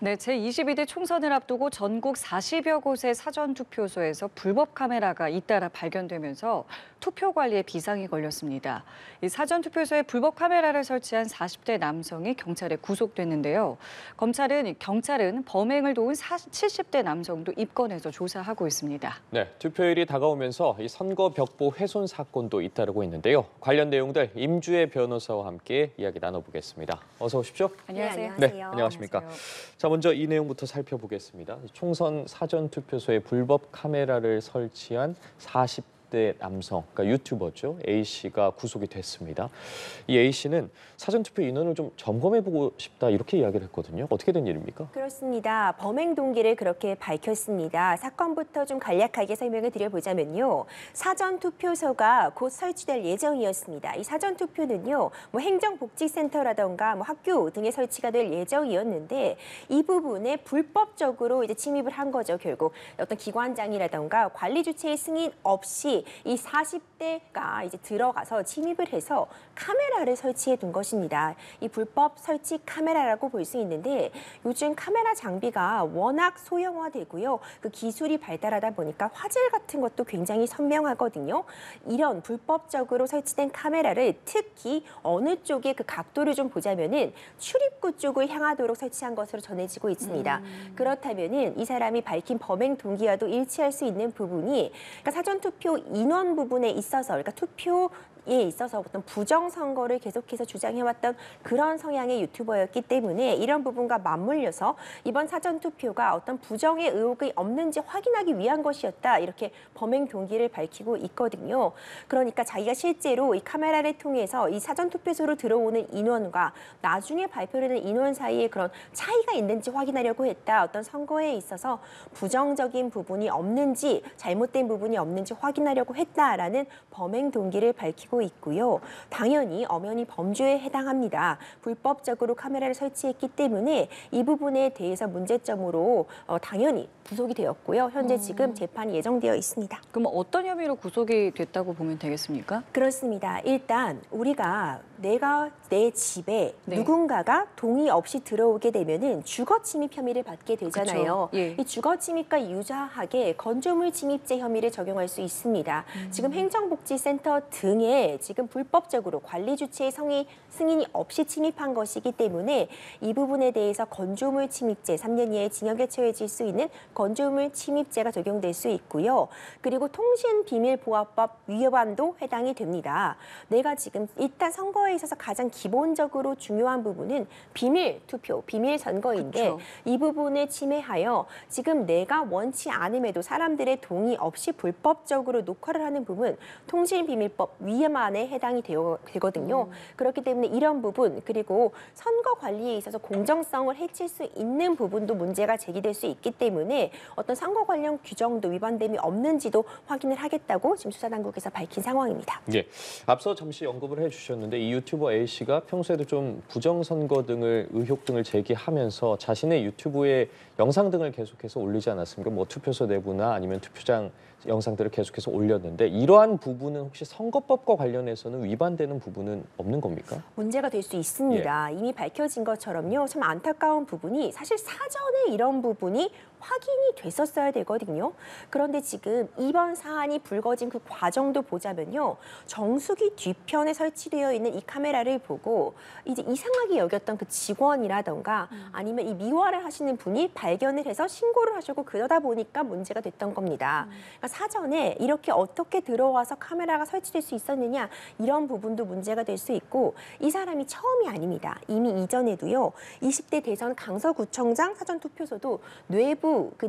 네, 제22대 총선을 앞두고 전국 40여 곳의 사전투표소에서 불법 카메라가 잇따라 발견되면서 투표 관리에 비상이 걸렸습니다. 이 사전투표소에 불법 카메라를 설치한 40대 남성이 경찰에 구속됐는데요. 경찰은 범행을 도운 70대 남성도 입건해서 조사하고 있습니다. 네, 투표일이 다가오면서 이 선거 벽보 훼손 사건도 잇따르고 있는데요. 관련 내용들 임주혜 변호사와 함께 이야기 나눠보겠습니다. 어서 오십시오. 안녕하세요. 네, 안녕하십니까. 자, 먼저 이 내용부터 살펴보겠습니다. 총선 사전투표소에 불법 카메라를 설치한 40대 남성, 그러니까 유튜버죠. A씨가 구속이 됐습니다. 이 A씨는 사전투표 인원을 좀 점검해보고 싶다 이렇게 이야기를 했거든요. 어떻게 된 일입니까? 그렇습니다. 범행 동기를 그렇게 밝혔습니다. 사건부터 좀 간략하게 설명을 드려보자면요. 사전투표소가 곧 설치될 예정이었습니다. 이 사전투표는요, 행정복지센터라던가 학교 등에 설치가 될 예정이었는데 이 부분에 불법적으로 이제 침입을 한 거죠. 결국 어떤 기관장이라던가 관리 주체의 승인 없이 이 40대가 이제 들어가서 침입을 해서 카메라를 설치해 둔 것입니다. 이 불법 설치 카메라라고 볼 수 있는데 요즘 카메라 장비가 워낙 소형화되고요. 그 기술이 발달하다 보니까 화질 같은 것도 굉장히 선명하거든요. 이런 불법적으로 설치된 카메라를 특히 어느 쪽의 그 각도를 좀 보자면은 출입구 쪽을 향하도록 설치한 것으로 전해지고 있습니다. 그렇다면은 이 사람이 밝힌 범행 동기와도 일치할 수 있는 부분이 그러니까 사전투표 인원 부분에 있어서 그러니까 투표에 있어서 어떤 부정선거를 계속해서 주장해왔던 그런 성향의 유튜버였기 때문에 이런 부분과 맞물려서 이번 사전투표가 어떤 부정의 의혹이 없는지 확인하기 위한 것이었다. 이렇게 범행 동기를 밝히고 있거든요. 그러니까 자기가 실제로 이 카메라를 통해서 이 사전투표소로 들어오는 인원과 나중에 발표되는 인원 사이에 그런 차이가 있는지 확인하려고 했다. 어떤 선거에 있어서 부정적인 부분이 없는지 잘못된 부분이 없는지 확인하려고 했다라는 범행 동기를 밝히고 있고요. 당연히 엄연히 범죄에 해당합니다. 불법적으로 카메라를 설치했기 때문에 이 부분에 대해서 문제점으로 당연히 구속이 되었고요. 현재 지금 재판이 예정되어 있습니다. 그럼 어떤 혐의로 구속이 됐다고 보면 되겠습니까? 그렇습니다. 일단 우리가 내가 내 집에 네. 누군가가 동의 없이 들어오게 되면은 주거 침입 혐의를 받게 되잖아요. 예. 이 주거 침입과 유사하게 건조물 침입죄 혐의를 적용할 수 있습니다. 지금 행정복지센터 등에 지금 불법적으로 관리 주체의 승인이 없이 침입한 것이기 때문에 이 부분에 대해서 건조물 침입죄 3년 이하의 징역에 처해질 수 있는 건조물 침입죄가 적용될 수 있고요. 그리고 통신비밀보호법 위반도 해당이 됩니다. 내가 지금 일단 선거에 있어서 가장 기본적으로 중요한 부분은 비밀 투표, 비밀 선거인데 그쵸. 이 부분을 침해하여 지금 내가 원치 않음에도 사람들의 동의 없이 불법적으로 녹화를 하는 부분 통신비밀법 위반에 해당이 되거든요. 그렇기 때문에 이런 부분 그리고 선거 관리에 있어서 공정성을 해칠 수 있는 부분도 문제가 제기될 수 있기 때문에 어떤 선거 관련 규정도 위반됨이 없는지도 확인을 하겠다고 지금 수사당국에서 밝힌 상황입니다. 예, 앞서 잠시 언급을 해주셨는데 이 유튜버 A씨가 평소에도 좀 부정선거 등을 의혹 등을 제기하면서 자신의 유튜브에 영상 등을 계속해서 올리지 않았습니까? 투표소 내부나 아니면 투표장 영상들을 계속해서 올렸는데 이러한 부분은 혹시 선거법과 관련해서는 위반되는 부분은 없는 겁니까? 문제가 될 수 있습니다. 이미 밝혀진 것처럼요. 참 안타까운 부분이 사실 사전에 이런 부분이 확인이 됐었어야 되거든요. 그런데 지금 이번 사안이 불거진 그 과정도 보자면요. 정수기 뒤편에 설치되어 있는 이 카메라를 보고 이제 이상하게 여겼던 그 직원이라던가 아니면 이 미화를 하시는 분이 발견을 해서 신고를 하시고 그러다 보니까 문제가 됐던 겁니다. 그러니까 사전에 이렇게 어떻게 들어와서 카메라가 설치될 수 있었느냐 이런 부분도 문제가 될 수 있고 이 사람이 처음이 아닙니다. 이미 이전에도요. 20대 대선 강서구청장 사전투표소도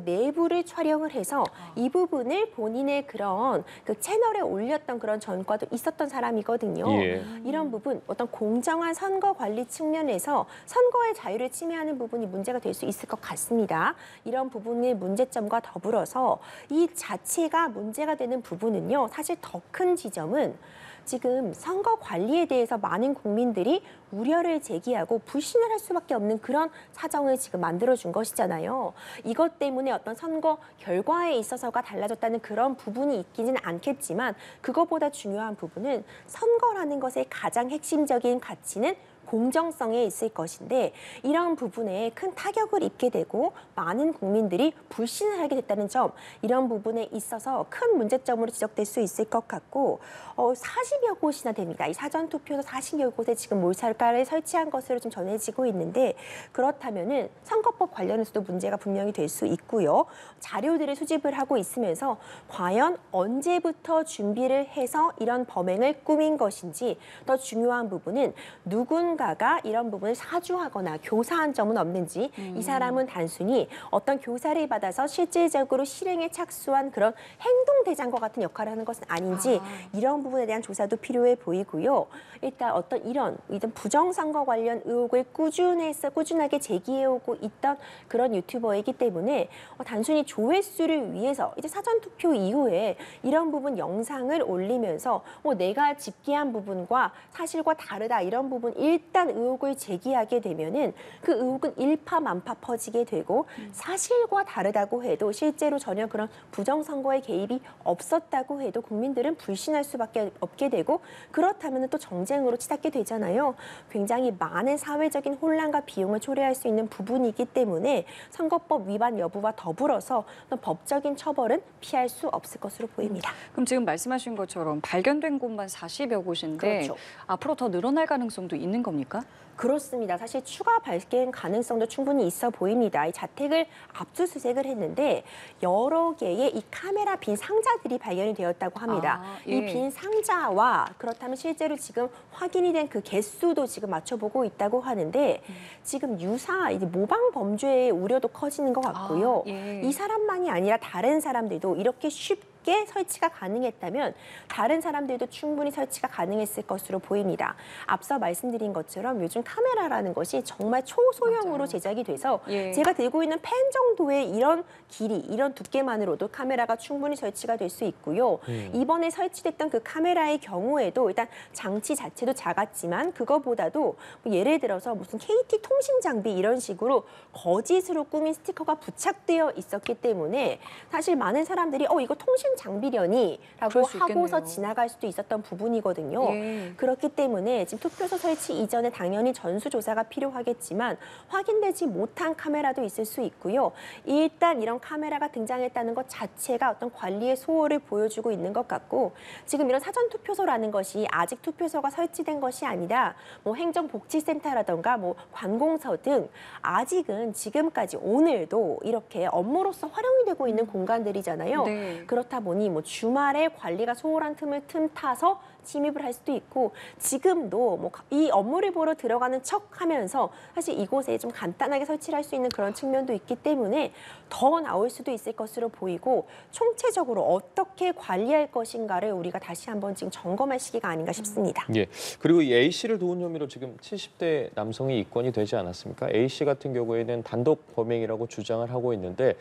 내부를 촬영을 해서 이 부분을 본인의 그런 그 채널에 올렸던 그런 전과도 있었던 사람이거든요. 예. 이런 부분 어떤 공정한 선거 관리 측면에서 선거의 자유를 침해하는 부분이 문제가 될 수 있을 것 같습니다. 이런 부분의 문제점과 더불어서 이 자체가 문제가 되는 부분은요. 사실 더 큰 지점은 지금 선거 관리에 대해서 많은 국민들이 우려를 제기하고 불신을 할 수밖에 없는 그런 사정을 지금 만들어준 것이잖아요. 이것 때문에 어떤 선거 결과에 있어서가 달라졌다는 그런 부분이 있기는 않겠지만 그것보다 중요한 부분은 선거라는 것의 가장 핵심적인 가치는 공정성에 있을 것인데 이런 부분에 큰 타격을 입게 되고 많은 국민들이 불신을 하게 됐다는 점, 이런 부분에 있어서 큰 문제점으로 지적될 수 있을 것 같고 40여 곳이나 됩니다. 이 사전투표소 40여 곳에 지금 몰살가를 설치한 것으로 좀 전해지고 있는데 그렇다면은 선거법 관련해서도 문제가 분명히 될 수 있고요. 자료들을 수집을 하고 있으면서 과연 언제부터 준비를 해서 이런 범행을 꾸민 것인지, 더 중요한 부분은 누군가가 이런 부분을 사주하거나 교사한 점은 없는지, 이 사람은 단순히 어떤 교사를 받아서 실질적으로 실행에 착수한 그런 행동대장과 같은 역할을 하는 것은 아닌지 이런 부분에 대한 조사도 필요해 보이고요. 일단 어떤 이런 부정선거 관련 의혹을 꾸준하게 제기해오고 있던 그런 유튜버이기 때문에 단순히 조회수를 위해서 이제 사전투표 이후에 이런 부분 영상을 올리면서 내가 집계한 부분과 사실과 다르다, 이런 부분 일단 의혹을 제기하게 되면은 그 의혹은 일파만파 퍼지게 되고 사실과 다르다고 해도 실제로 전혀 그런 부정선거에 개입이 없었다고 해도 국민들은 불신할 수밖에 없게 되고, 그렇다면 또 정쟁으로 치닫게 되잖아요. 굉장히 많은 사회적인 혼란과 비용을 초래할 수 있는 부분이기 때문에 선거법 위반 여부와 더불어서 법적인 처벌은 피할 수 없을 것으로 보입니다. 그럼 지금 말씀하신 것처럼 발견된 곳만 40여 곳인데 그렇죠. 앞으로 더 늘어날 가능성도 있는 겁니까? 그렇습니다. 사실 추가 발견 가능성도 충분히 있어 보입니다. 이 자택을 압수수색을 했는데 여러 개의 이 카메라 빈 상자들이 발견이 되었다고 합니다. 예. 이 빈 상자와 그렇다면 실제로 지금 확인이 된 그 개수도 지금 맞춰보고 있다고 하는데 지금 유사 이제 모방 범죄의 우려도 커지는 것 같고요. 예. 이 사람만이 아니라 다른 사람들도 이렇게 쉽게 설치가 가능했다면 다른 사람들도 충분히 설치가 가능했을 것으로 보입니다. 앞서 말씀드린 것처럼 요즘 카메라라는 것이 정말 초소형으로 맞아요. 제작이 돼서 예. 제가 들고 있는 펜 정도의 이런 길이, 이런 두께만으로도 카메라가 충분히 설치가 될 수 있고요. 이번에 설치됐던 그 카메라의 경우에도 일단 장치 자체도 작았지만 그거보다도 예를 들어서 무슨 KT 통신 장비 이런 식으로 거짓으로 꾸민 스티커가 부착되어 있었기 때문에 사실 많은 사람들이 이거 통신 장비려니 라고 그럴 수 하고서 있겠네요. 지나갈 수도 있었던 부분이거든요. 예. 그렇기 때문에 지금 투표소 설치 이전에 당연히 전수조사가 필요하겠지만 확인되지 못한 카메라도 있을 수 있고요. 일단 이런 카메라가 등장했다는 것 자체가 어떤 관리의 소홀을 보여주고 있는 것 같고, 지금 이런 사전투표소라는 것이 아직 투표소가 설치된 것이 아니라 행정복지센터라던가 관공서 등 아직은 지금까지 오늘도 이렇게 업무로서 활용이 되고 있는 공간들이잖아요. 네. 그렇다 보니 주말에 관리가 소홀한 틈을 틈타서 침입을 할 수도 있고, 지금도 이 업무를 보러 들어가는 척하면서 사실 이곳에 좀 간단하게 설치를 할 수 있는 그런 측면도 있기 때문에 더 나올 수도 있을 것으로 보이고, 총체적으로 어떻게 관리할 것인가를 우리가 다시 한번 지금 점검할 시기가 아닌가 싶습니다. 예. 그리고 이 A 씨를 도운 혐의로 지금 70대 남성이 입건이 되지 않았습니까? A 씨 같은 경우에는 단독 범행이라고 주장을 하고 있는데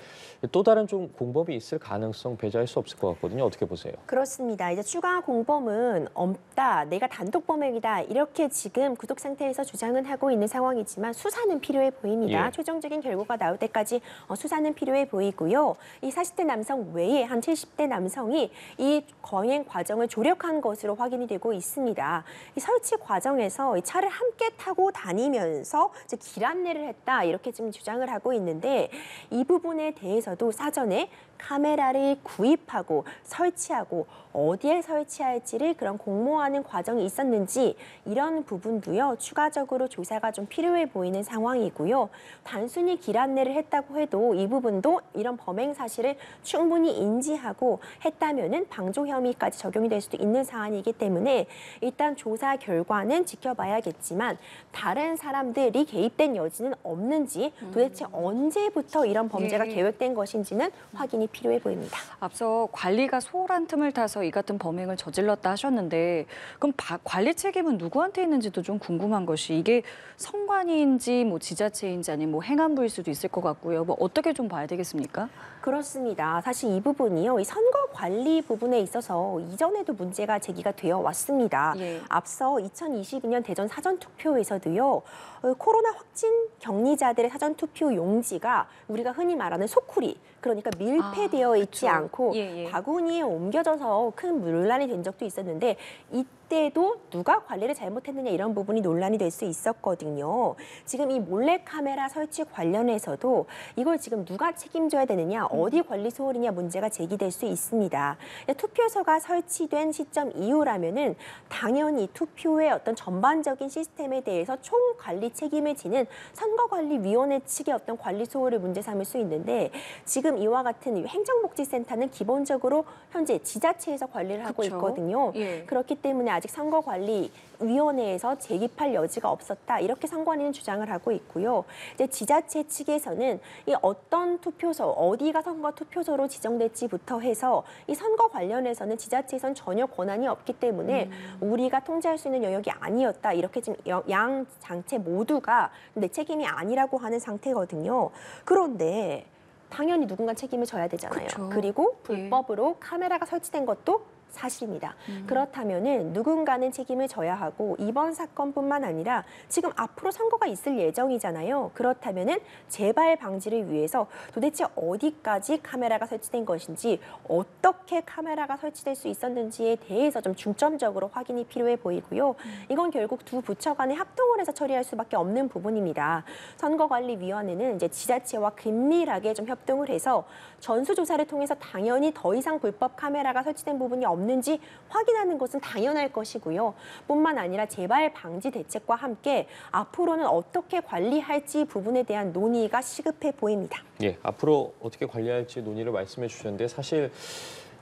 또 다른 좀 공범이 있을 가능성 배제할 수 없을 것 같거든요. 어떻게 보세요? 그렇습니다. 이제 추가 공범은 없다, 내가 단독 범행이다, 이렇게 지금 구속 상태에서 주장은 하고 있는 상황이지만 수사는 필요해 보입니다. 예. 최종적인 결과가 나올 때까지 수사는 필요해 보이고요. 이 40대 남성 외에 한 70대 남성이 이 거행 과정을 조력한 것으로 확인이 되고 있습니다. 이 설치 과정에서 이 차를 함께 타고 다니면서 이제 길 안내를 했다, 이렇게 지금 주장을 하고 있는데 이 부분에 대해서도 사전에 카메라를 구입하고 설치하고 어디에 설치할지를 그런 공모하는 과정이 있었는지, 이런 부분도요 추가적으로 조사가 좀 필요해 보이는 상황이고요. 단순히 길 안내를 했다고 해도 이 부분도 이런 범행 사실을 충분히 인지하고 했다면은 방조 혐의까지 적용이 될 수도 있는 사안이기 때문에 일단 조사 결과는 지켜봐야겠지만 다른 사람들이 개입된 여지는 없는지, 도대체 언제부터 이런 범죄가 예. 계획된 것인지는 확인이 필요해 보입니다. 앞서 관리가 소홀한 틈을 타서 이 같은 범행을 저질렀다 하셨는데 그럼 관리 책임은 누구한테 있는지도 좀 궁금한 것이, 이게 선관위인지 지자체인지 아니면 행안부일 수도 있을 것 같고요. 어떻게 좀 봐야 되겠습니까? 그렇습니다. 사실 이 부분이요, 이 선거 관리 부분에 있어서 이전에도 문제가 제기가 되어 왔습니다. 예. 앞서 2022년 대전 사전투표에서도요, 코로나 확진 격리자들의 사전투표 용지가 우리가 흔히 말하는 소쿠리, 그러니까 밀폐되어 있지 그쵸. 않고 예, 예. 바구니에 옮겨져서 큰 논란이 된 적도 있었는데, 이때도 누가 관리를 잘못했느냐 이런 부분이 논란이 될 수 있었거든요. 지금 이 몰래카메라 설치 관련해서도 이걸 지금 누가 책임져야 되느냐, 어디 관리 소홀이냐 문제가 제기될 수 있습니다. 투표소가 설치된 시점 이후라면은 당연히 투표의 어떤 전반적인 시스템에 대해서 총 관리 책임을 지는 선거관리위원회 측의 어떤 관리 소홀을 문제 삼을 수 있는데 지금 이와 같은 행정복지센터는 기본적으로 현재 지자체에서 관리를 하고 그쵸? 있거든요. 예. 그렇기 때문에 아직 선거관리위원회에서 재개팔 여지가 없었다 이렇게 선관위는 주장을 하고 있고요. 이제 지자체 측에서는 이 어떤 투표소 어디가 선거 투표소로 지정될지부터 해서 이 선거 관련해서는 지자체에선 전혀 권한이 없기 때문에 우리가 통제할 수 있는 영역이 아니었다 이렇게 지금 양 장체 모두가 내 책임이 아니라고 하는 상태거든요. 그런데 당연히 누군가 책임을 져야 되잖아요. 그쵸. 그리고 예. 불법으로 카메라가 설치된 것도 사실입니다. 그렇다면은 누군가는 책임을 져야 하고 이번 사건뿐만 아니라 지금 앞으로 선거가 있을 예정이잖아요. 그렇다면은 재발 방지를 위해서 도대체 어디까지 카메라가 설치된 것인지 어떻게 카메라가 설치될 수 있었는지에 대해서 좀 중점적으로 확인이 필요해 보이고요. 이건 결국 두 부처 간에 합동을 해서 처리할 수밖에 없는 부분입니다. 선거관리위원회는 이제 지자체와 긴밀하게 좀 협동을 해서 전수조사를 통해서 당연히 더 이상 불법 카메라가 설치된 부분이 없는지 확인하는 것은 당연할 것이고요. 뿐만 아니라 재발 방지 대책과 함께 앞으로는 어떻게 관리할지 부분에 대한 논의가 시급해 보입니다. 예, 앞으로 어떻게 관리할지 논의를 말씀해 주셨는데 사실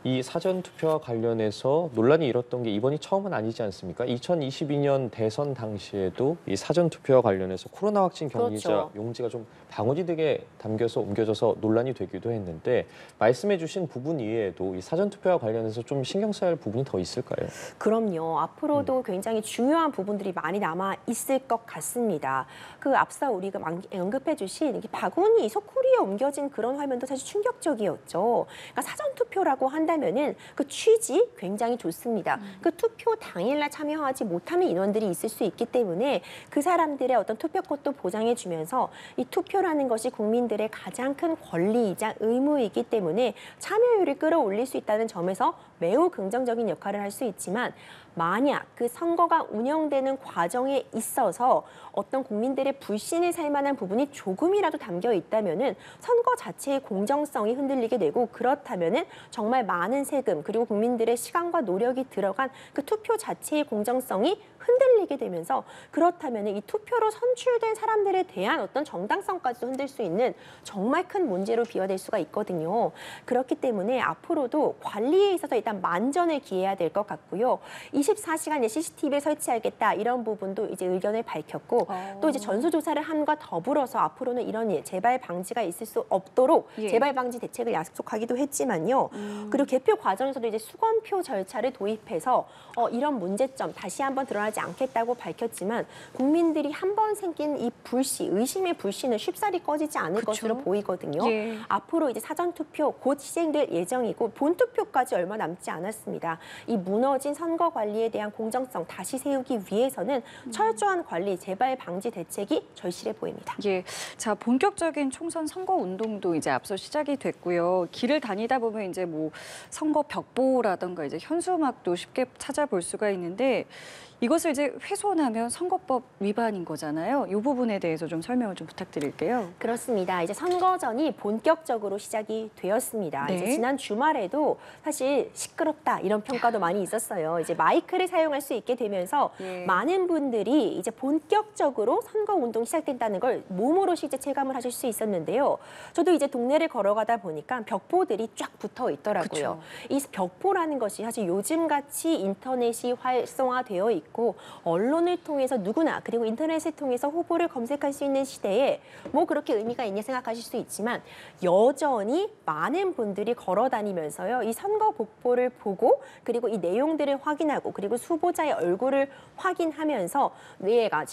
이 사전투표와 관련해서 논란이 일었던 게 이번이 처음은 아니지 않습니까? 2022년 대선 당시에도 이 사전투표와 관련해서 코로나 확진 격리자 그렇죠. 용지가 좀 방울이 되게 담겨서 옮겨져서 논란이 되기도 했는데 말씀해 주신 부분 이외에도 이 사전투표와 관련해서 좀 신경 써야 할 부분이 더 있을까요? 그럼요. 앞으로도 굉장히 중요한 부분들이 많이 남아 있을 것 같습니다. 그 앞서 우리가 언급해 주신 바구니 소쿠리에 옮겨진 그런 화면도 사실 충격적이었죠. 그러니까 사전투표라고 한다면은 그 취지 굉장히 좋습니다. 그 투표 당일날 참여하지 못하는 인원들이 있을 수 있기 때문에 그 사람들의 어떤 투표권도 보장해 주면서 이 투표라는 것이 국민들의 가장 큰 권리이자 의무이기 때문에 참여율을 끌어올릴 수 있다는 점에서 매우 긍정적인 역할을 할 수 있지만 만약 그 선거가 운영되는 과정에 있어서 어떤 국민들의 불신을 살 만한 부분이 조금이라도 담겨 있다면은 선거 자체의 공정성이 흔들리게 되고 그렇다면은 정말 많은 세금 그리고 국민들의 시간과 노력이 들어간 그 투표 자체의 공정성이 흔들리게 되면서 그렇다면은 이 투표로 선출된 사람들에 대한 어떤 정당성까지도 흔들 수 있는 정말 큰 문제로 비화될 수가 있거든요. 그렇기 때문에 앞으로도 관리에 있어서 일단 만전을 기해야 될 것 같고요. 24시간 CCTV를 설치하겠다 이런 부분도 이제 의견을 밝혔고 또 이제 전수조사를 함과 더불어서 앞으로는 이런 일, 재발 방지가 있을 수 없도록 예. 재발 방지 대책을 약속하기도 했지만요. 그리고 개표 과정에서도 이제 수검표 절차를 도입해서 이런 문제점 다시 한번 드러나지 않겠다고 밝혔지만 국민들이 한 번 생긴 이 불씨, 의심의 불씨는 쉽사리 꺼지지 않을 그쵸? 것으로 보이거든요. 예. 앞으로 이제 사전투표 곧 시행될 예정이고 본투표까지 얼마 남지 않았습니다. 이 무너진 선거 관리에 대한 공정성 다시 세우기 위해서는 철저한 관리, 재발 방지 대책이 절실해 보입니다. 예, 자 본격적인 총선 선거 운동도 이제 앞서 시작이 됐고요. 길을 다니다 보면 이제 뭐 선거 벽보라든가 이제 현수막도 쉽게 찾아볼 수가 있는데 이것을 이제 훼손하면 선거법 위반인 거잖아요. 이 부분에 대해서 좀 설명을 좀 부탁드릴게요. 그렇습니다. 이제 선거전이 본격적으로 시작이 되었습니다. 네. 이제 지난 주말에도 사실 시끄럽다 이런 평가도 많이 있었어요. 이제 마이크를 사용할 수 있게 되면서 예. 많은 분들이 이제 본격적으로 선거 운동이 시작된다는 걸 몸으로 실제 체감을 하실 수 있었는데요. 저도 이제 동네를 걸어가다 보니까 벽보들이 쫙 붙어 있더라고요. 이 벽보라는 것이 사실 요즘같이 인터넷이 활성화되어 있고 언론을 통해서 누구나 그리고 인터넷을 통해서 후보를 검색할 수 있는 시대에 뭐 그렇게 의미가 있냐 생각하실 수 있지만 여전히 많은 분들이 걸어 다니면서요. 이 선거 복보를 보고 그리고 이 내용들을 확인하고 그리고 후보자의 얼굴을 확인하면서 내가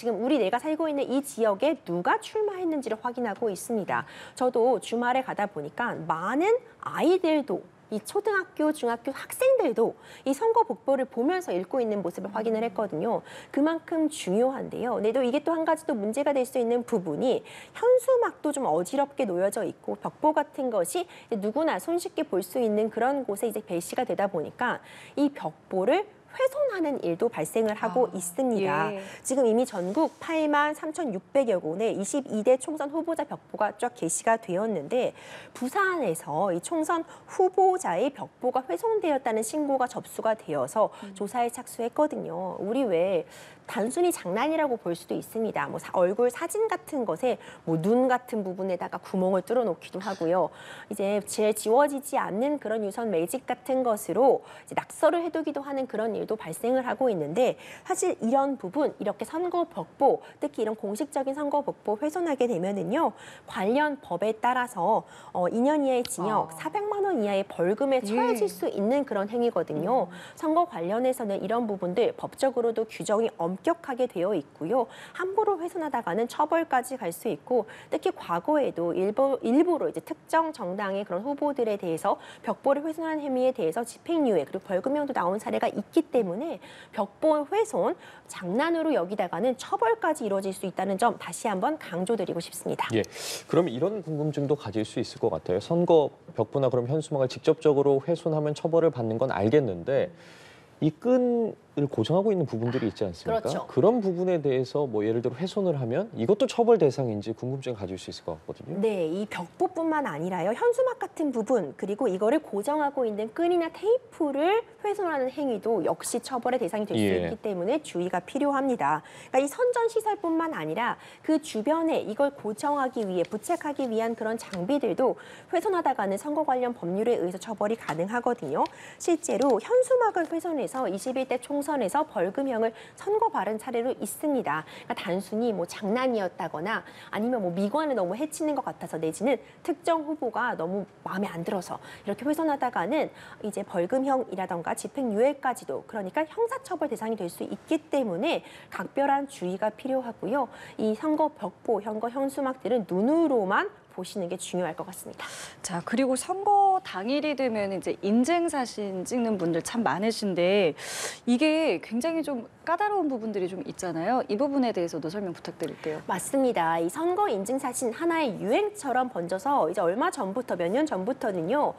살고 있는 이 지역에 누가 출마했는지를 확인하고 있습니다. 저도 주말에 가다 보니까 많은 아이들도 이 초등학교, 중학교 학생들도 이 선거 복보를 보면서 읽고 있는 모습을 확인을 했거든요. 그만큼 중요한데요. 근데 또 이게 또 한 가지 또 문제가 될 수 있는 부분이 현수막도 좀 어지럽게 놓여져 있고 벽보 같은 것이 누구나 손쉽게 볼 수 있는 그런 곳에 이제 배치가 되다 보니까 이 벽보를 훼손하는 일도 발생을 하고 있습니다. 예. 지금 이미 전국 8만 3,600여 곳의 22대 총선 후보자 벽보가 쫙 게시가 되었는데 부산에서 이 총선 후보자의 벽보가 훼손되었다는 신고가 접수가 되어서 조사에 착수했거든요. 우리 왜 단순히 장난이라고 볼 수도 있습니다. 뭐 얼굴 사진 같은 것에 뭐 눈 같은 부분에다가 구멍을 뚫어 놓기도 하고요. 이제 제 지워지지 않는 그런 유선 매직 같은 것으로 이제 낙서를 해두기도 하는 그런 일도 발생을 하고 있는데 사실 이런 부분 이렇게 선거 벽보 특히 이런 공식적인 선거 벽보 훼손하게 되면은요 관련 법에 따라서 2년 이하의 징역, 400만 원 이하의 벌금에 처해질 수 있는 그런 행위거든요. 선거 관련해서는 이런 부분들 법적으로도 규정이 엄격하게 되어 있고요. 함부로 훼손하다가는 처벌까지 갈 수 있고 특히 과거에도 일부러 이제 특정 정당의 그런 후보들에 대해서 벽보를 훼손한 행위에 대해서 집행유예 그리고 벌금형도 나온 사례가 있기 때문에 벽보 훼손 장난으로 여기다가는 처벌까지 이루어질 수 있다는 점 다시 한번 강조드리고 싶습니다. 예, 그럼 이런 궁금증도 가질 수 있을 것 같아요. 선거 벽보나 그럼 현수막을 직접적으로 훼손하면 처벌을 받는 건 알겠는데 이 끈을 고정하고 있는 부분들이 있지 않습니까? 그렇죠. 그런 부분에 대해서 뭐 예를 들어 훼손을 하면 이것도 처벌 대상인지 궁금증을 가질 수 있을 것 같거든요. 네, 이 벽보뿐만 아니라요. 현수막 같은 부분 그리고 이거를 고정하고 있는 끈이나 테이프를 훼손하는 행위도 역시 처벌의 대상이 될 수 예. 있기 때문에 주의가 필요합니다. 그러니까 이 선전 시설뿐만 아니라 그 주변에 이걸 고정하기 위해 부착하기 위한 그런 장비들도 훼손하다가는 선거 관련 법률에 의해서 처벌이 가능하거든요. 실제로 현수막을 훼손해서 21대 총선에서 벌금형을 선고받은 사례로 있습니다. 그러니까 단순히 뭐 장난이었다거나 아니면 뭐 미관을 너무 해치는 것 같아서 내지는 특정 후보가 너무 마음에 안 들어서 이렇게 훼손하다가는 이제 벌금형이라던가 집행유예까지도 그러니까 형사처벌 대상이 될 수 있기 때문에 각별한 주의가 필요하고요. 이 선거 벽보, 선거 현수막들은 눈으로만 보시는 게 중요할 것 같습니다. 자, 그리고 선거 당일이 되면 이제 인증 사진 찍는 분들 참 많으신데 이게 굉장히 좀 까다로운 부분들이 좀 있잖아요. 이 부분에 대해서도 설명 부탁드릴게요. 맞습니다. 이 선거 인증 사진 하나의 유행처럼 번져서 이제 얼마 전부터 몇 년 전부터는요.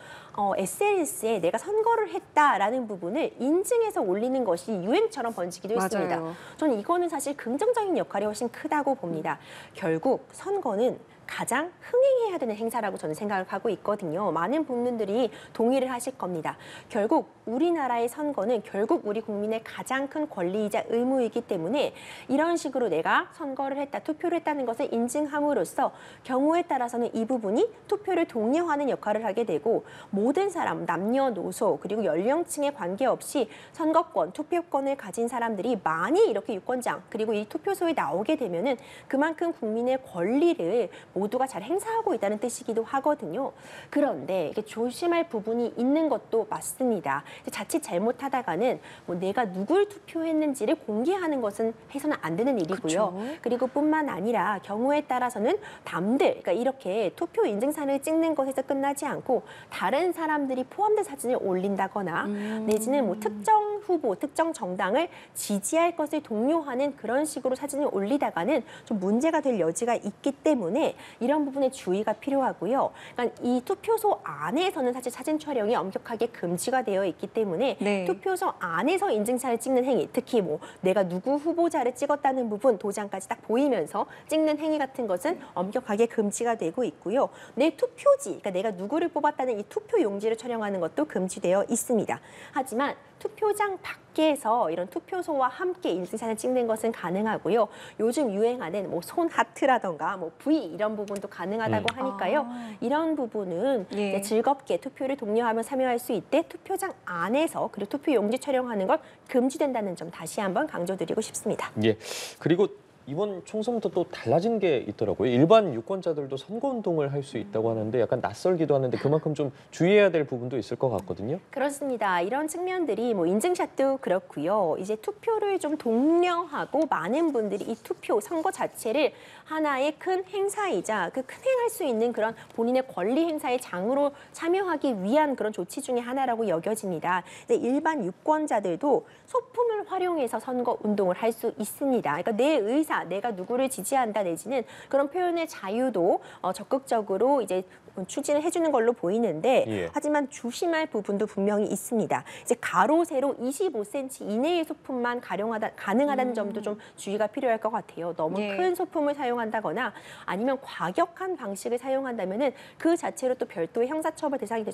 SNS에 내가 선거를 했다라는 부분을 인증해서 올리는 것이 유행처럼 번지기도 했습니다. 맞아요. 저는 이거는 사실 긍정적인 역할이 훨씬 크다고 봅니다. 결국 선거는 가장 흥행해야 되는 행사라고 저는 생각을 하고 있거든요. 많은 국민들이 동의를 하실 겁니다. 결국 우리나라의 선거는 결국 우리 국민의 가장 큰 권리이자 의무이기 때문에 이런 식으로 내가 선거를 했다, 투표를 했다는 것을 인증함으로써 경우에 따라서는 이 부분이 투표를 독려하는 역할을 하게 되고 모든 사람, 남녀노소 그리고 연령층에 관계없이 선거권, 투표권을 가진 사람들이 많이 이렇게 유권장 그리고 이 투표소에 나오게 되면은 그만큼 국민의 권리를 모두가 잘 행사하고 있다는 뜻이기도 하거든요. 그런데 이게 조심할 부분이 있는 것도 맞습니다. 자칫 잘못하다가는 뭐 내가 누굴 투표했는지를 공개하는 것은 해서는 안 되는 일이고요. 그쵸. 그리고 뿐만 아니라 경우에 따라서는 남들, 그러니까 이렇게 투표 인증사진을 찍는 것에서 끝나지 않고 다른 사람들이 포함된 사진을 올린다거나 내지는 뭐 특정 후보, 특정 정당을 지지할 것을 독려하는 그런 식으로 사진을 올리다가는 좀 문제가 될 여지가 있기 때문에 이런 부분에 주의가 필요하고요. 그러니까 이 투표소 안에서는 사실 사진 촬영이 엄격하게 금지가 되어 있기 때문에 네. 투표소 안에서 인증샷을 찍는 행위, 특히 뭐 내가 누구 후보자를 찍었다는 부분 도장까지 딱 보이면서 찍는 행위 같은 것은 엄격하게 금지가 되고 있고요. 내 투표지, 그러니까 내가 누구를 뽑았다는 이 투표 용지를 촬영하는 것도 금지되어 있습니다. 하지만 투표장 밖에서 이런 투표소와 함께 인증샷을 찍는 것은 가능하고요. 요즘 유행하는 뭐 손 하트라던가 뭐 V 이런 부분도 가능하다고 하니까요. 이런 부분은 예. 이제 즐겁게 투표를 독려하며 참여할 수 있대 투표장 안에서 그리고 투표 용지 촬영하는 건 금지된다는 점 다시 한번 강조드리고 싶습니다. 예, 그리고 이번 총선부터 또 달라진 게 있더라고요. 일반 유권자들도 선거운동을 할 수 있다고 하는데 약간 낯설기도 하는데 그만큼 좀 주의해야 될 부분도 있을 것 같거든요. 그렇습니다. 이런 측면들이 뭐 인증샷도 그렇고요. 이제 투표를 좀 독려하고 많은 분들이 이 투표 선거 자체를 하나의 큰 행사이자 그 큰 행할 수 있는 그런 본인의 권리 행사의 장으로 참여하기 위한 그런 조치 중에 하나라고 여겨집니다. 일반 유권자들도 소품을 활용해서 선거 운동을 할 수 있습니다. 그러니까 내 의사, 내가 누구를 지지한다 내지는 그런 표현의 자유도 적극적으로 이제 추진을 해주는 걸로 보이는데 예. 하지만 조심할 부분도 분명히 있습니다. 이제 가로 세로 25cm 이내의 소품만 가능하다는 점도 좀 주의가 필요할 것 같아요. 너무 예. 큰 소품을 사용한다거나 아니면 과격한 방식을 사용한다면은 그 자체로 또 별도의 형사처벌 대상이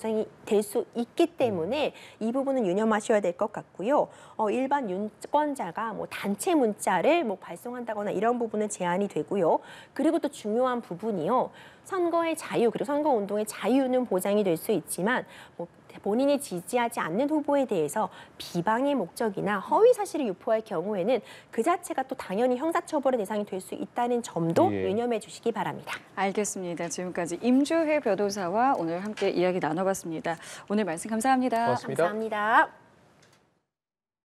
될 수 있기 때문에 이 부분은 유념하셔야 될 것 같고요. 일반 유권자가 뭐 단체 문자를 뭐 발송한다거나 이런 부분은 제한이 되고요. 그리고 또 중요한 부분이요. 선거의 자유 그리고 선거운동의 자유는 보장이 될 수 있지만 뭐 본인이 지지하지 않는 후보에 대해서 비방의 목적이나 허위 사실을 유포할 경우에는 그 자체가 또 당연히 형사처벌의 대상이 될 수 있다는 점도 예. 유념해 주시기 바랍니다. 알겠습니다. 지금까지 임주혜 변호사와 오늘 함께 이야기 나눠봤습니다. 오늘 말씀 감사합니다. 고맙습니다. 감사합니다.